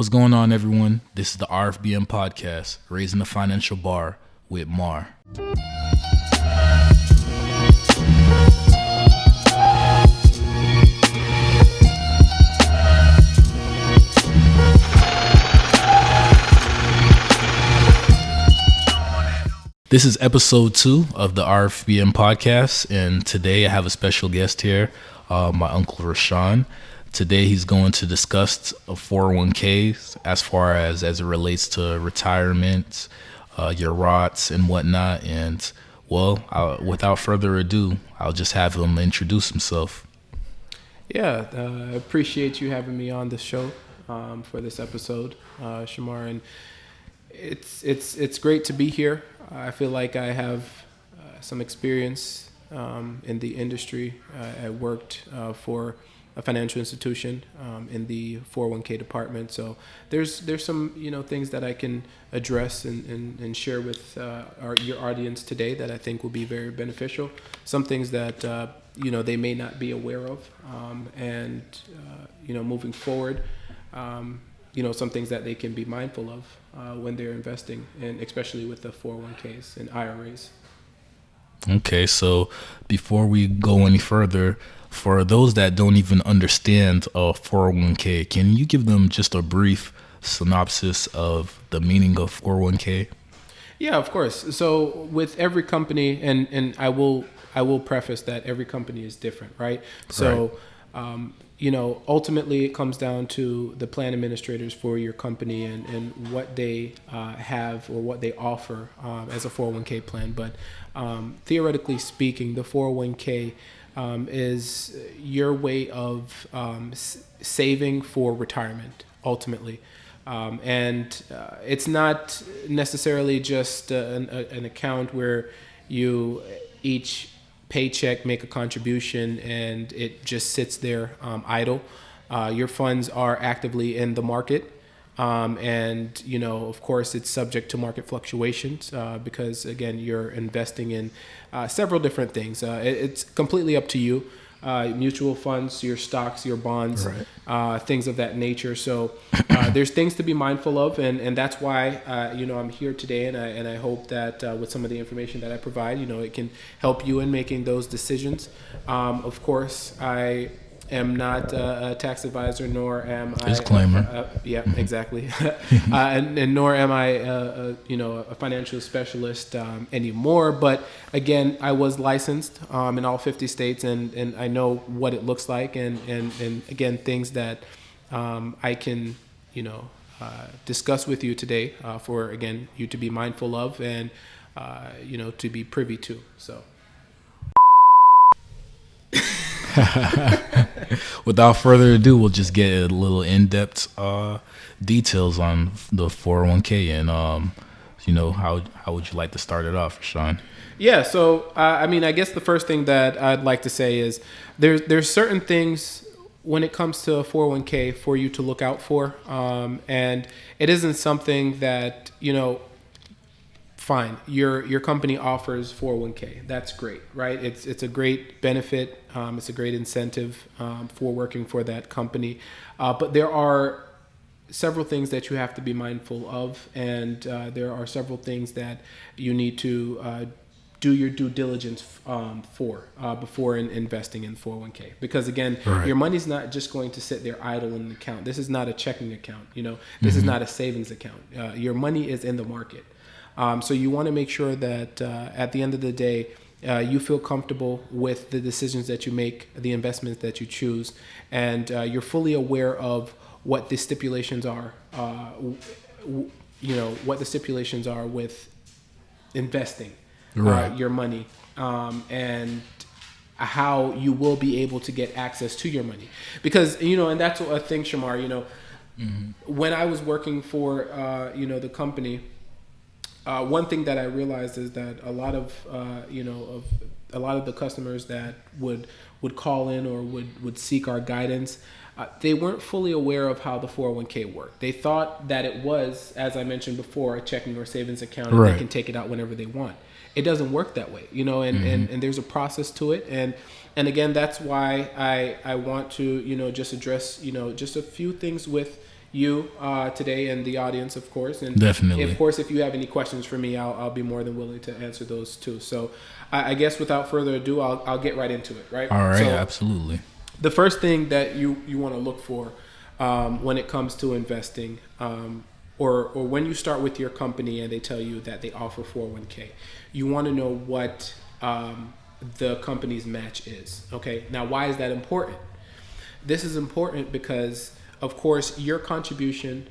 What's going on, everyone? This is the RFBM podcast, Raising the Financial Bar with Mar. This is episode 2 of the RFBM podcast, and today I have a special guest here, my uncle Rashaun. Today he's going to discuss 401ks as far as it relates to retirement, your Roths and whatnot. And without further ado, I'll just have him introduce himself. Yeah, I appreciate you having me on the show for this episode, Shamar. And it's great to be here. I feel like I have some experience in the industry. I worked for a financial institution in the 401k department. So there's some things that I can address and share with your audience today that I think will be very beneficial. Some things that they may not be aware of, and moving forward, some things that they can be mindful of when they're investing, and especially with the 401ks and IRAs. Okay, so before we go any further, for those that don't even understand a 401k, can you give them just a brief synopsis of the meaning of 401k? Yeah, of course. So with every company, and I will preface that every company is different, right? So, ultimately it comes down to the plan administrators for your company and what they have or what they offer as a 401k plan. But theoretically speaking, the 401k is your way of saving for retirement, ultimately. And it's not necessarily just an account where you each paycheck make a contribution and it just sits there idle. Your funds are actively in the market. And of course, it's subject to market fluctuations because, again, you're investing in several different things. It's completely up to you. Mutual funds, your stocks, your bonds, right. Things of that nature. So there's things to be mindful of, and that's why I'm here today, and I hope that with some of the information that I provide, it can help you in making those decisions. Of course, I am not a tax advisor, nor am I. Disclaimer. Yeah, exactly. and nor am I, a financial specialist anymore. But again, I was licensed in all 50 states, and I know what it looks like, and again, things that I can, discuss with you today for, again, you to be mindful of and, to be privy to. So. Without further ado, we'll just get a little in-depth details on the 401k, and how would you like to start it off, Rashaun? Yeah, so I guess the first thing that I'd like to say is there's certain things when it comes to a 401k for you to look out for, and it isn't something that fine, your company offers 401k. That's great, right? It's a great benefit. It's a great incentive for working for that company. But there are several things that you have to be mindful of, and there are several things that you need to do your due diligence for before investing in 401k. Because again, right. Your money's not just going to sit there idle in an account. This is not a checking account. This is not a savings account. Your money is in the market. So you want to make sure that at the end of the day, you feel comfortable with the decisions that you make, the investments that you choose, and you're fully aware of what the stipulations are, what the stipulations are with investing right. Your money, and how you will be able to get access to your money. Because, and that's a thing, Shamar, when I was working for, the company, one thing that I realized is that a lot of the customers that would call in or would seek our guidance, they weren't fully aware of how the 401k worked. They thought that it was, as I mentioned before, a checking or savings account, and right. They can take it out whenever they want. It doesn't work that way, and there's a process to it, and again, that's why I want to just address just a few things with you today and the audience, of course. And Definitely. of course, if you have any questions for me, I'll be more than willing to answer those too. So I guess without further ado, I'll get right into it, right? All right, So absolutely. the first thing that you want to look for when it comes to investing, or when you start with your company and they tell you that they offer 401k, you want to know what the company's match is. Okay, now why is that important? This is important because, of course, your contribution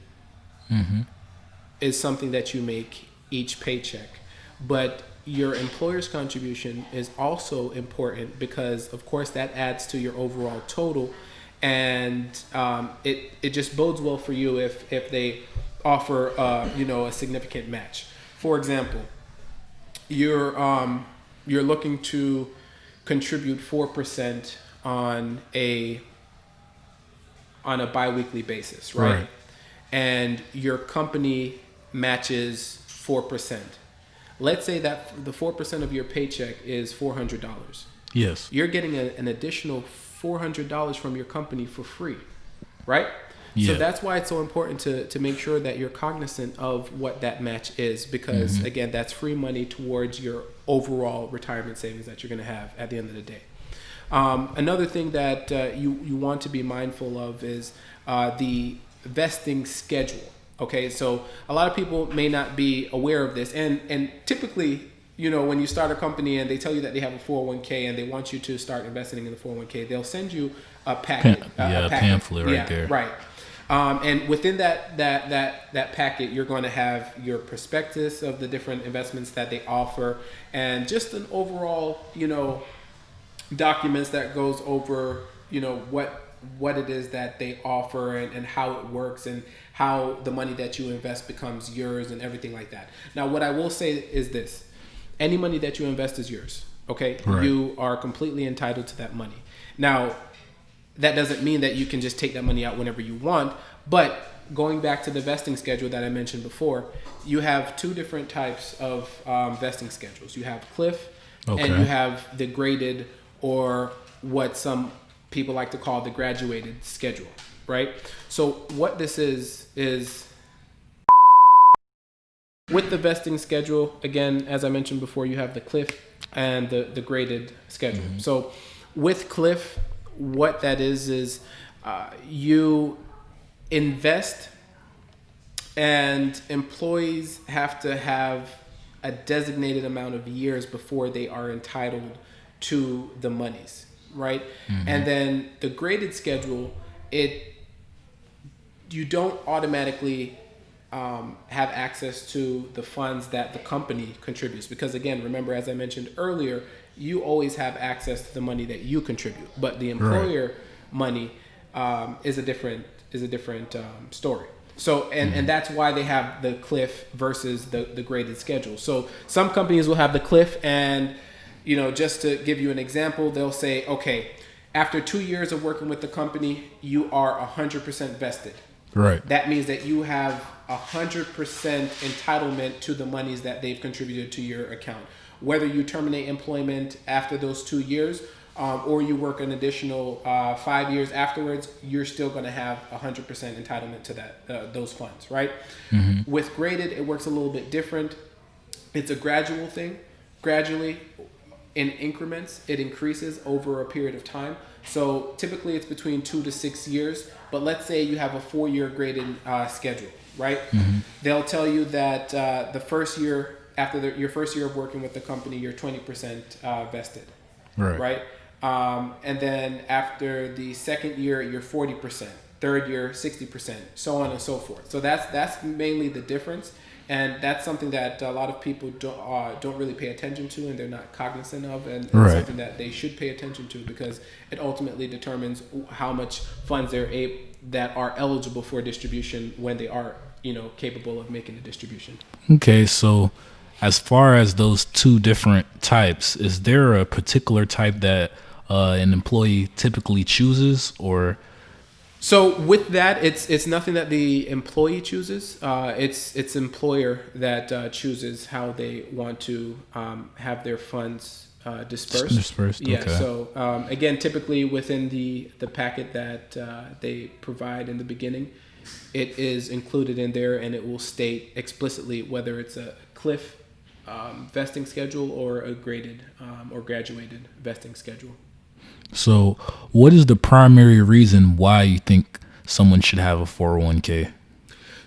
is something that you make each paycheck, but your employer's contribution is also important because, of course, that adds to your overall total, and it just bodes well for you if they offer a significant match. For example, you're looking to contribute 4% on a biweekly basis, right? And your company matches 4%. Let's say that the 4% of your paycheck is $400. Yes. You're getting an additional $400 from your company for free, right? Yeah. So that's why it's so important to make sure that you're cognizant of what that match is, because again, that's free money towards your overall retirement savings that you're going to have at the end of the day. Another thing that you want to be mindful of is the vesting schedule. Okay, so a lot of people may not be aware of this, and typically, when you start a company and they tell you that they have a 401k and they want you to start investing in the 401k, they'll send you a packet. A pamphlet right there. Right. And within that packet, you're going to have your prospectus of the different investments that they offer, and just an overall, documents that goes over, what it is that they offer and how it works and how the money that you invest becomes yours and everything like that. Now, what I will say is this: any money that you invest is yours. Okay, right. You are completely entitled to that money. Now, that doesn't mean that you can just take that money out whenever you want. But going back to the vesting schedule that I mentioned before, you have two different types of vesting schedules. You have cliff, and you have the graded, or what some people like to call the graduated schedule, right? So what this is with the vesting schedule, again, as I mentioned before, you have the cliff and the graded schedule. So with cliff, what that is you invest, and employees have to have a designated amount of years before they are entitled to the monies, right? And then the graded schedule, you don't automatically have access to the funds that the company contributes, because again, remember, as I mentioned earlier, you always have access to the money that you contribute, but the employer money is a different story. So and that's why they have the cliff versus the graded schedule. So some companies will have the cliff, and just to give you an example, they'll say, okay, after 2 years of working with the company, you are 100% vested. Right. That means that you have 100% entitlement to the monies that they've contributed to your account. Whether you terminate employment after those 2 years, or you work an additional 5 years afterwards, you're still going to have 100% entitlement to those funds, right? With graded, it works a little bit different. It's a gradual thing. Gradually, in increments, it increases over a period of time. So typically it's between 2 to 6 years, but let's say you have a 4-year graded schedule, right? They'll tell you that the first year, after your first year of working with the company, you're 20% vested, right? And then after the second year, you're 40%, third year, 60%, so on and so forth. So that's mainly the difference. And that's something that a lot of people don't really pay attention to, and they're not cognizant of, and it's something that they should pay attention to, because it ultimately determines how much funds that are eligible for distribution when they are capable of making a distribution. Okay, so as far as those two different types, is there a particular type that an employee typically chooses, or? So with that, it's nothing that the employee chooses. It's employer that chooses how they want to have their funds dispersed. Yeah. Okay. So again, typically within the packet that they provide in the beginning, it is included in there, and it will state explicitly whether it's a cliff vesting schedule or a graded or graduated vesting schedule. So, what is the primary reason why you think someone should have a 401k?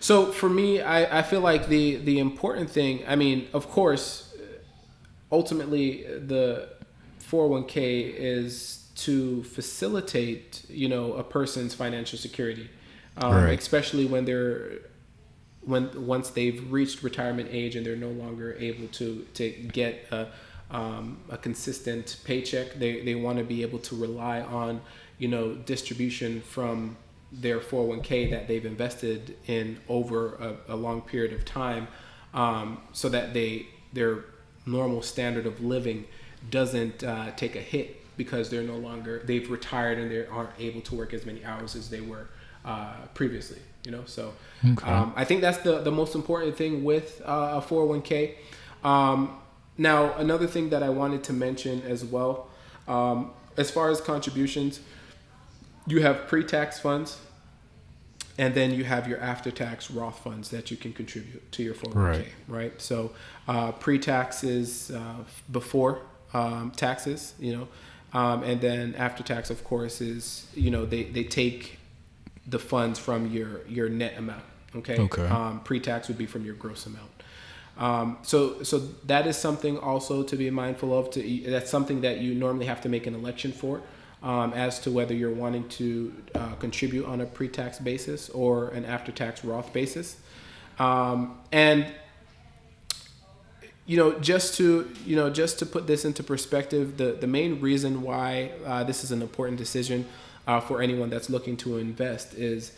So for me, I feel like the important thing, I mean, of course, ultimately the 401k is to facilitate, a person's financial security, Right. especially once they've reached retirement age and they're no longer able to get a consistent paycheck. They want to be able to rely on, distribution from their 401k that they've invested in over a long period of time, so that their normal standard of living doesn't take a hit because they've retired and they aren't able to work as many hours as they were previously. So Okay. I think that's the most important thing with a 401k. Now, another thing that I wanted to mention as well, as far as contributions, you have pre-tax funds, and then you have your after-tax Roth funds that you can contribute to your 401k, right? So pre-tax is before taxes, and then after-tax, of course, is, they take the funds from your net amount, okay? Okay. Pre-tax would be from your gross amount. So that is something also to be mindful of. That's something that you normally have to make an election for, as to whether you're wanting to contribute on a pre-tax basis or an after-tax Roth basis. And just to put this into perspective, the main reason why this is an important decision for anyone that's looking to invest is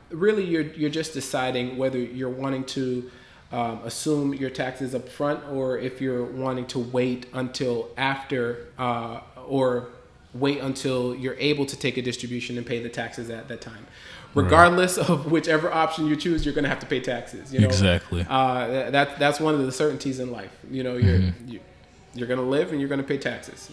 really you're just deciding whether you're wanting to assume your taxes up front, or if you're wanting to wait until after, or wait until you're able to take a distribution and pay the taxes at that time. Regardless of whichever option you choose, you're going to have to pay taxes. Exactly. That's one of the certainties in life. You're going to live and you're going to pay taxes.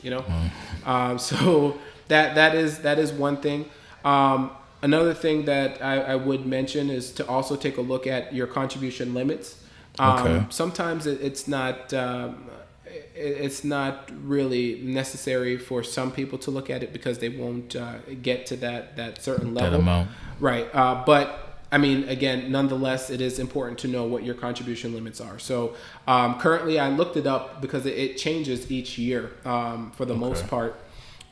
So that is one thing. Another thing that I would mention is to also take a look at your contribution limits. Okay. Sometimes it's not really necessary for some people to look at it because they won't get to that certain level. That amount. Right. But I mean, again, nonetheless, it is important to know what your contribution limits are. So currently I looked it up because it changes each year for the most part.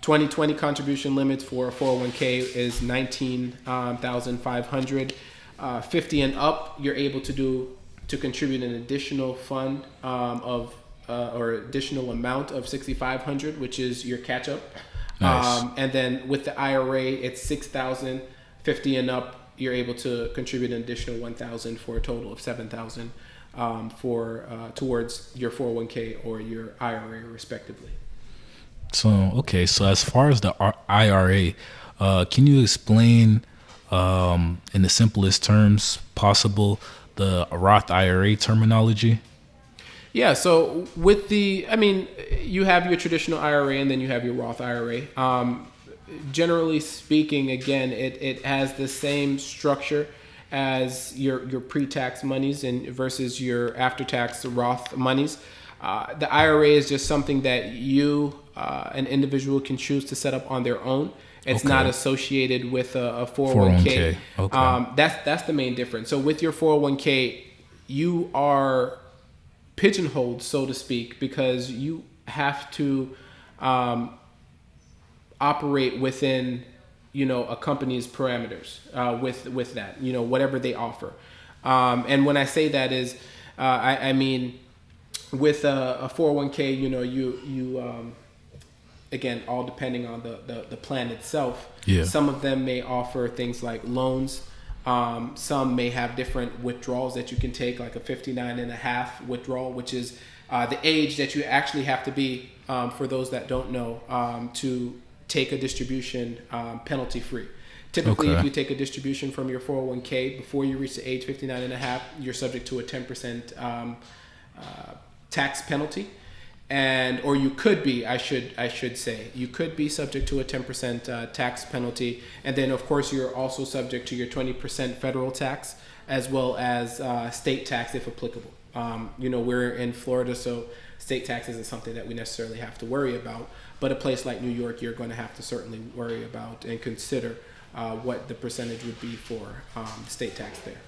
2020 contribution limits for a 401k is $19,500. 50 and up, you're able to contribute an additional fund or additional amount of $6,500, which is your catch up. Nice. And then with the IRA, it's $6,000. 50 and up, you're able to contribute an additional $1,000 for a total of $7,000 towards your 401k or your IRA, respectively. So as far as the IRA, can you explain in the simplest terms possible the Roth IRA terminology? Yeah, so you have your traditional IRA and then you have your Roth IRA. Generally speaking, again, it has the same structure as your pre-tax monies and versus your after-tax Roth monies. The IRA is just something that an individual can choose to set up on their own. It's not associated with a 401k. Okay. That's the main difference. So with your 401k, you are pigeonholed, so to speak, because you have to operate within a company's parameters with that, whatever they offer. And when I say that is, I mean with a 401k, you again, all depending on the plan itself. Yeah. Some of them may offer things like loans. Some may have different withdrawals that you can take, like a 59.5 withdrawal, which is the age that you actually have to be, for those that don't know, to take a distribution penalty free. Typically, if you take a distribution from your 401k before you reach the age 59.5, you're subject to a 10% tax penalty. or you could be, I should say, you could be subject to a 10% tax penalty, and then of course you're also subject to your 20% federal tax as well as state tax if applicable. We're in Florida, so state tax isn't something that we necessarily have to worry about, but a place like New York, you're going to have to certainly worry about and consider what the percentage would be for state tax there.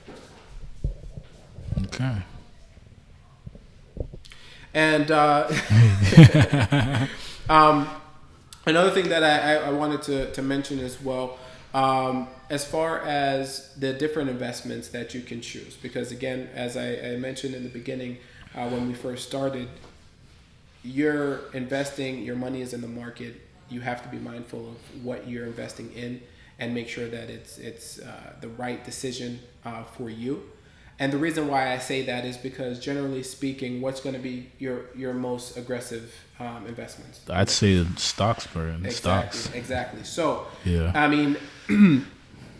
Okay. And another thing that I wanted to mention as well, as far as the different investments that you can choose, because again, as I mentioned in the beginning, when we first started, you're investing, your money is in the market. You have to be mindful of what you're investing in and make sure that it's the right decision for you. And the reason why I say that is because generally speaking, what's going to be your most aggressive investments? I'd say stocks, bro. Stocks. Exactly. So, yeah. I mean,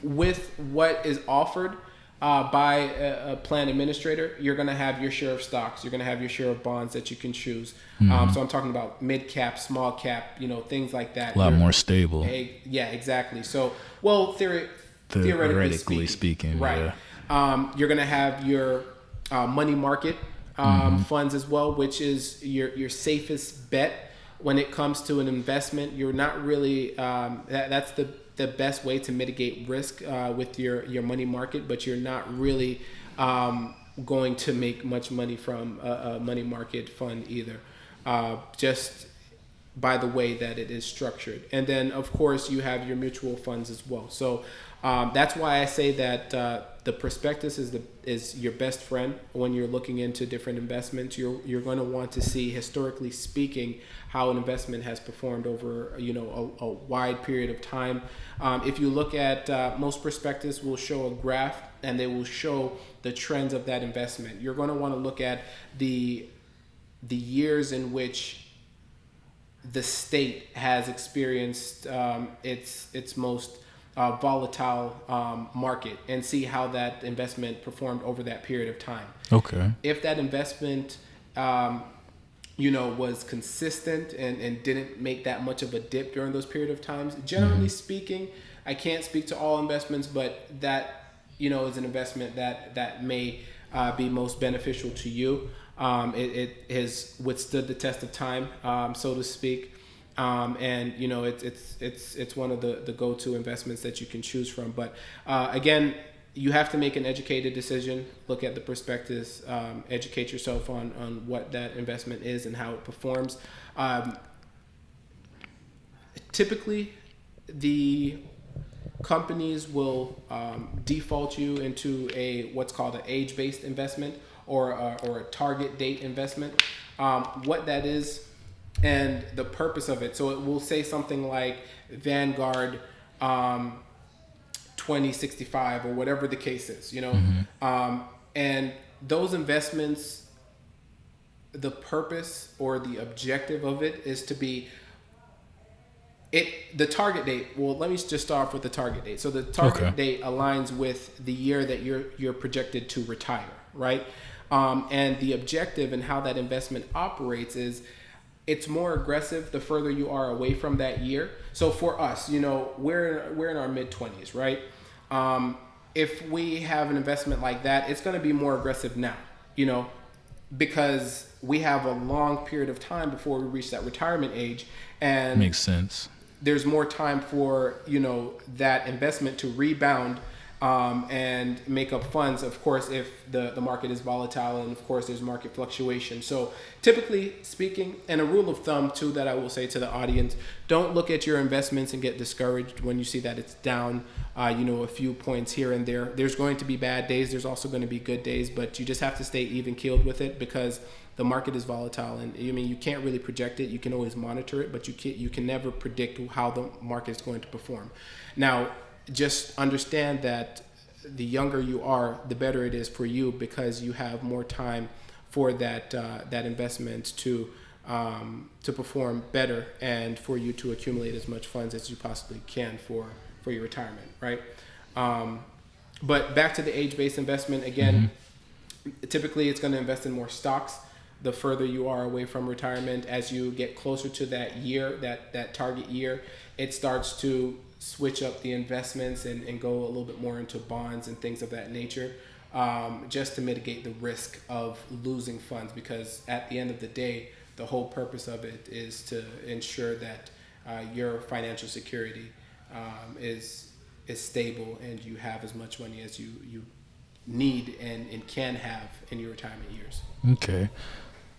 with what is offered by a plan administrator, you're going to have your share of stocks. You're going to have your share of bonds that you can choose. Mm-hmm. So I'm talking about mid cap, small cap, things like that. A lot more stable. Yeah, exactly. So, well, theoretically speaking, right. Yeah. You're going to have your money market funds as well, which is your safest bet when it comes to an investment. You're not really that's the best way to mitigate risk with your money market, but you're not really going to make much money from a money market fund either, just by the way that it is structured. And then of course you have your mutual funds as well. So that's why I say that the prospectus is your best friend when you're looking into different investments. You're going to want to see, historically speaking, how an investment has performed over a wide period of time. If you look at most prospectus will show a graph and they will show the trends of that investment. You're going to want to look at the years in which the state has experienced its most volatile market and see how that investment performed over that period of time. Okay. If that investment, was consistent and didn't make that much of a dip during those period of times, generally speaking, I can't speak to all investments, but that, is an investment that may be most beneficial to you. It has withstood the test of time, so to speak. And it's one of the go-to investments that you can choose from. But again, you have to make an educated decision. Look at the prospectus, educate yourself on what that investment is and how it performs. Typically, the companies will default you into what's called an age-based investment or a target date investment. What that is and the purpose of it. So it will say something like Vanguard 2065 or whatever the case is, and those investments, the purpose or the objective of it is to be the target date. Well, let me just start off with the target date. So the target date aligns with the year that you're projected to retire, right? And the objective and how that investment operates is it's more aggressive the further you are away from that year. So for us, we're in our mid-20s, right? If we have an investment like that, it's going to be more aggressive now, because we have a long period of time before we reach that retirement age, and makes sense. There's more time for that investment to rebound and make up funds, of course, if the market is volatile and of course there's market fluctuation. So typically speaking, and a rule of thumb too that I will say to the audience, don't look at your investments and get discouraged when you see that it's down a few points here and there. There's going to be bad days, there's also going to be good days, but you just have to stay even keeled with it because the market is volatile, and you can't really project it. You can always monitor it, but you can never predict how the market is going to perform. Now, just understand that the younger you are, the better it is for you because you have more time for that investment to perform better and for you to accumulate as much funds as you possibly can for your retirement, right? But back to the age-based investment again. Typically, it's going to invest in more stocks the further you are away from retirement, as you get closer to that year, that target year, it starts to switch up the investments and go a little bit more into bonds and things of that nature, just to mitigate the risk of losing funds. Because at the end of the day, the whole purpose of it is to ensure that your financial security is stable and you have as much money as you need and can have in your retirement years. Okay.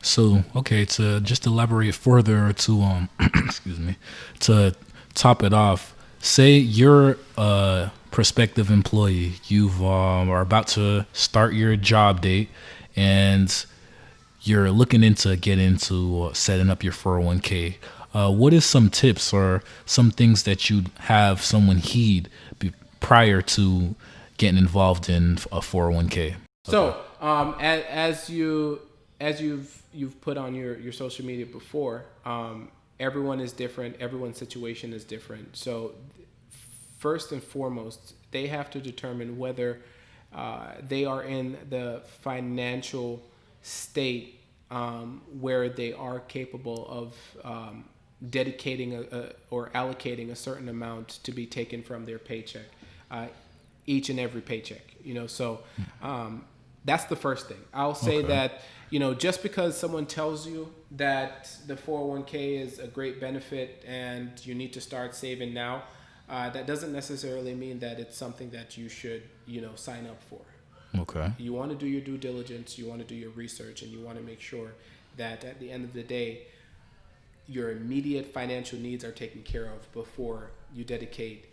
So, to just elaborate further to excuse me, to top it off, say you're a prospective employee, you've are about to start your job date, and you're looking into get into setting up your 401k. What is some tips or some things that you'd have someone heed prior to getting involved in a 401k? So, as you've put on your social media before, everyone is different. Everyone's situation is different. So, first and foremost, they have to determine whether they are in the financial state where they are capable of dedicating or allocating a certain amount to be taken from their paycheck, each and every paycheck. So that's the first thing. I'll say that, just because someone tells you that the 401k is a great benefit and you need to start saving now, that doesn't necessarily mean that it's something that you should, sign up for. Okay. You want to do your due diligence, you want to do your research, and you want to make sure that at the end of the day, your immediate financial needs are taken care of before you dedicate,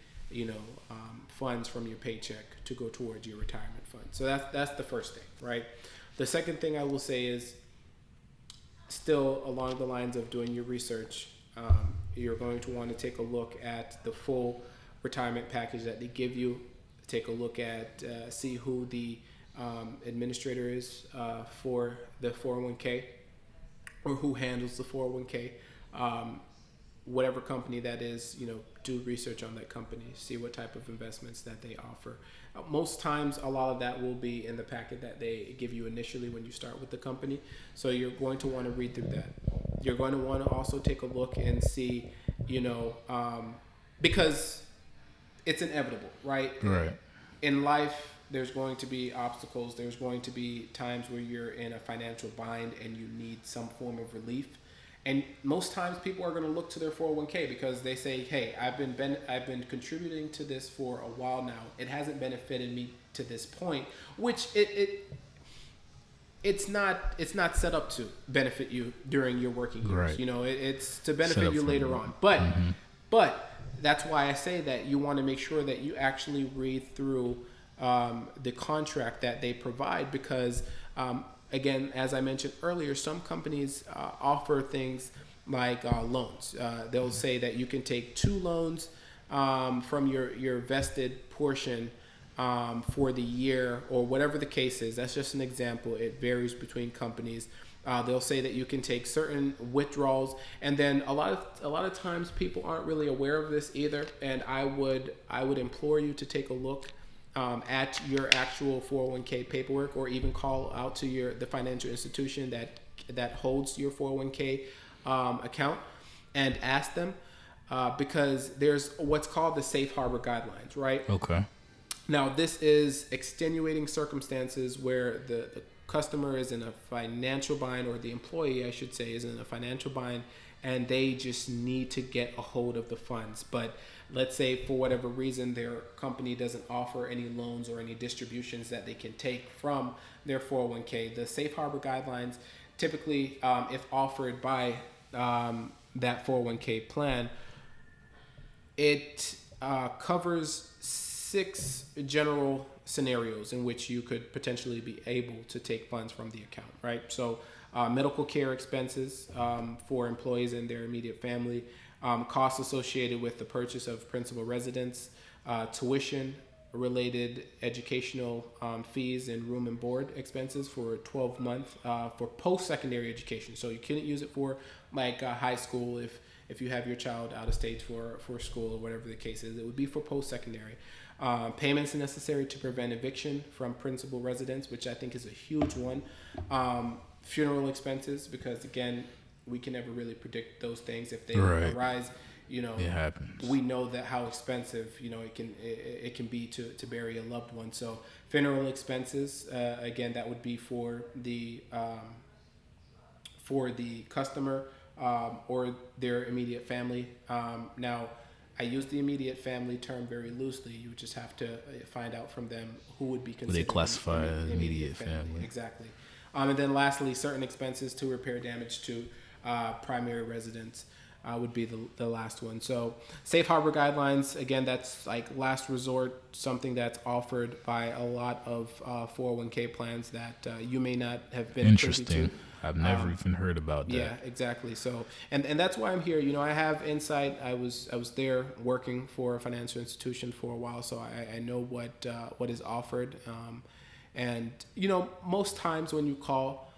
funds from your paycheck to go towards your retirement fund. So that's the first thing, right? The second thing I will say is, still along the lines of doing your research, you're going to want to take a look at the full retirement package that they give you. Take a look at, see who the administrator is for the 401k, or who handles the 401k. Whatever company that is, do research on that company, see what type of investments that they offer. Most times, a lot of that will be in the packet that they give you initially when you start with the company. So you're going to want to read through that. You're going to want to also take a look and see, because it's inevitable, right? Right. In life, there's going to be obstacles. There's going to be times where you're in a financial bind and you need some form of relief. And most times people are going to look to their 401k because they say, hey, I've been contributing to this for a while now. It hasn't benefited me to this point, which it's not set up to benefit you during your working years. Right. It's to benefit you later on. But that's why I say that you want to make sure that you actually read through the contract that they provide, because again, as I mentioned earlier, some companies offer things like loans. They'll say that you can take 2 loans from your vested portion for the year, or whatever the case is. That's just an example. It varies between companies. They'll say that you can take certain withdrawals, and then a lot of times people aren't really aware of this either. And I would implore you to take a look at your actual 401k paperwork, or even call out to the financial institution that holds your 401k account and ask them, because there's what's called the safe harbor guidelines, right? Okay. Now, this is extenuating circumstances where the customer is in a financial bind, or the employee, I should say, is in a financial bind, and they just need to get a hold of the funds. But let's say for whatever reason their company doesn't offer any loans or any distributions that they can take from their 401k. The safe harbor guidelines, typically, if offered by that 401k plan, it covers 6 general scenarios in which you could potentially be able to take funds from the account, right? So medical care expenses for employees and their immediate family, costs associated with the purchase of principal residence, tuition related educational fees, and room and board expenses for 12 months for post-secondary education. So you couldn't use it for like high school if you have your child out of state for school, or whatever the case is. It would be for post-secondary. Payments necessary to prevent eviction from principal residence, which I think is a huge one. funeral expenses, because again, we can never really predict those things if they Right. arise. You know, It happens. we know that how expensive, you know, it can be to bury a loved one. So funeral expenses, again, that would be for the customer or their immediate family. Now, I use the immediate family term very loosely. You would just have to find out from them who would be considered They classify as immediate family. Exactly. And then lastly, certain expenses to repair damage to primary residence would be the last one. So safe harbor guidelines, again, that's like last resort, something that's offered by a lot of 401k plans that you may not have been privy to. I've never even heard about that. Yeah, exactly. So, and that's why I'm here. You know, I have insight. I was there working for a financial institution for a while, so I know what is offered. And you know, most times when you call,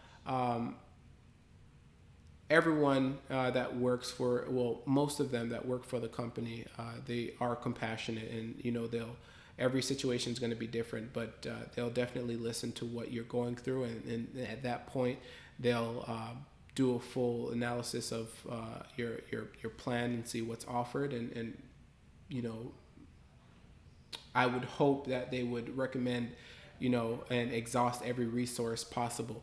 everyone that works for, well, most of them that work for the company, they are compassionate, and you know, every situation is going to be different, but they'll definitely listen to what you're going through, and at that point, they'll do a full analysis of your plan and see what's offered, and you know, I would hope that they would recommend, you know, and exhaust every resource possible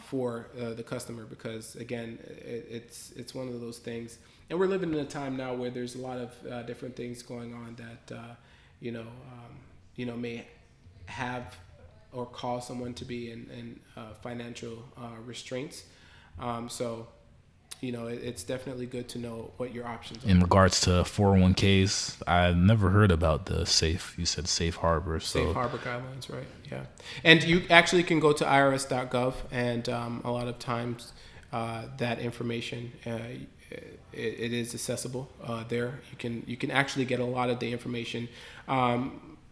for the customer, because again, it's one of those things, and we're living in a time now where there's a lot of different things going on that you know, may have or cause someone to be in financial restraints. So, you know, it's definitely good to know what your options are. In regards to 401ks, I've never heard about you said safe harbor. So. Safe harbor guidelines, right? Yeah. And you actually can go to irs.gov, and a lot of times that information, it is accessible there. You can actually get a lot of the information,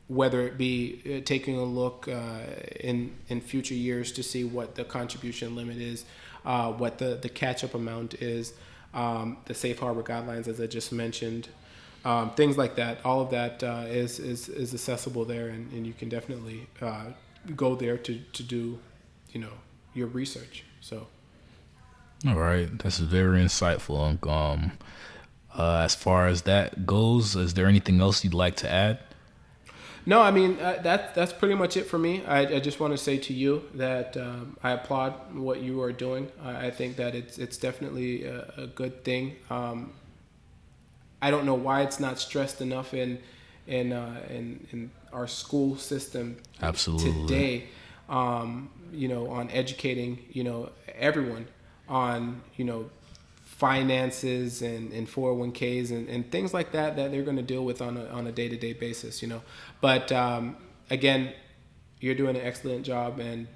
whether it be taking a look in future years to see what the contribution limit is, what the catch-up amount is, the safe harbor guidelines, as I just mentioned, things like that. All of that is accessible there, and you can definitely go there to do, you know, your research. So. All right, that's very insightful. As far as that goes, is there anything else you'd like to add? No, I mean, that's pretty much it for me. I just want to say to you that I applaud what you are doing. I think that it's definitely a good thing. I don't know why it's not stressed enough in our school system. Absolutely. Today. You know, on educating, you know, everyone on, you know, finances and 401ks and things like that they're going to deal with on a day-to-day basis, you know. But again, you're doing an excellent job, and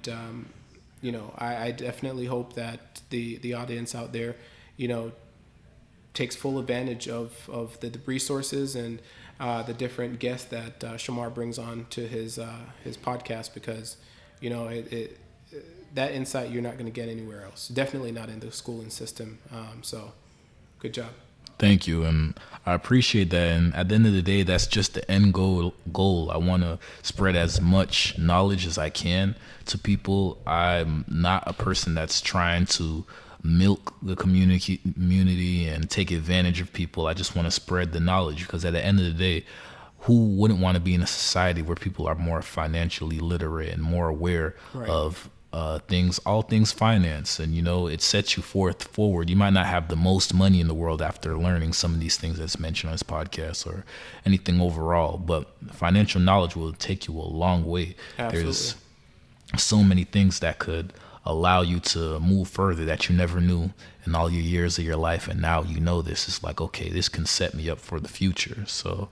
you know, I definitely hope that the audience out there, you know, takes full advantage of the resources and the different guests that Shamar brings on to his podcast, because you know, that insight you're not going to get anywhere else. Definitely not in the schooling system. So, good job. Thank you, and I appreciate that. And at the end of the day, that's just the end goal. I want to spread as much knowledge as I can to people. I'm not a person that's trying to milk the community and take advantage of people. I just want to spread the knowledge, because at the end of the day, who wouldn't want to be in a society where people are more financially literate and more aware of all things finance? And you know, it sets you forward. You might not have the most money in the world after learning some of these things that's mentioned on this podcast or anything overall, but financial knowledge will take you a long way. Absolutely. There's so many things that could allow you to move further that you never knew in all your years of your life, and now you know this is like, okay, this can set me up for the future. So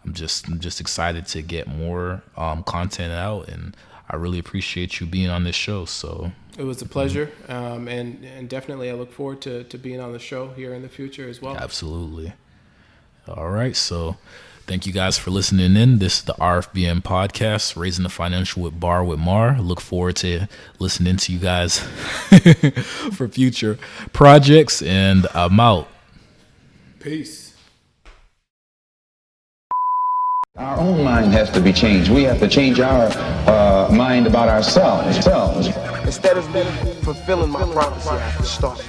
I'm just excited to get more content out, and I really appreciate you being on this show. So it was a pleasure, and definitely I look forward to being on the show here in the future as well. Absolutely. All right, so thank you guys for listening in. This is the RFBM podcast, Raising the Financial with Bar with Mar. Look forward to listening to you guys for future projects, and I'm out. Peace. Our own mind has to be changed. We have to change our mind about ourselves. Instead of me fulfilling my prophecy, I have to start.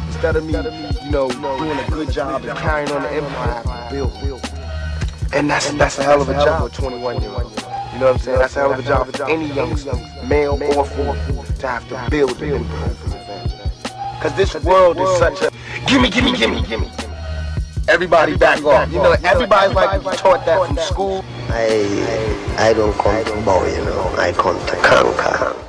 Instead of me, doing a good job and carrying on the empire, I have to build. And that's a hell of a job for 21-year-old. You know what I'm saying? That's a hell of a job for any youngster, male or female, to have to build an empire for your family. Because this world is such a gimme. Everybody back off. Everybody's like taught that from school. I don't come to bow, I come to conquer.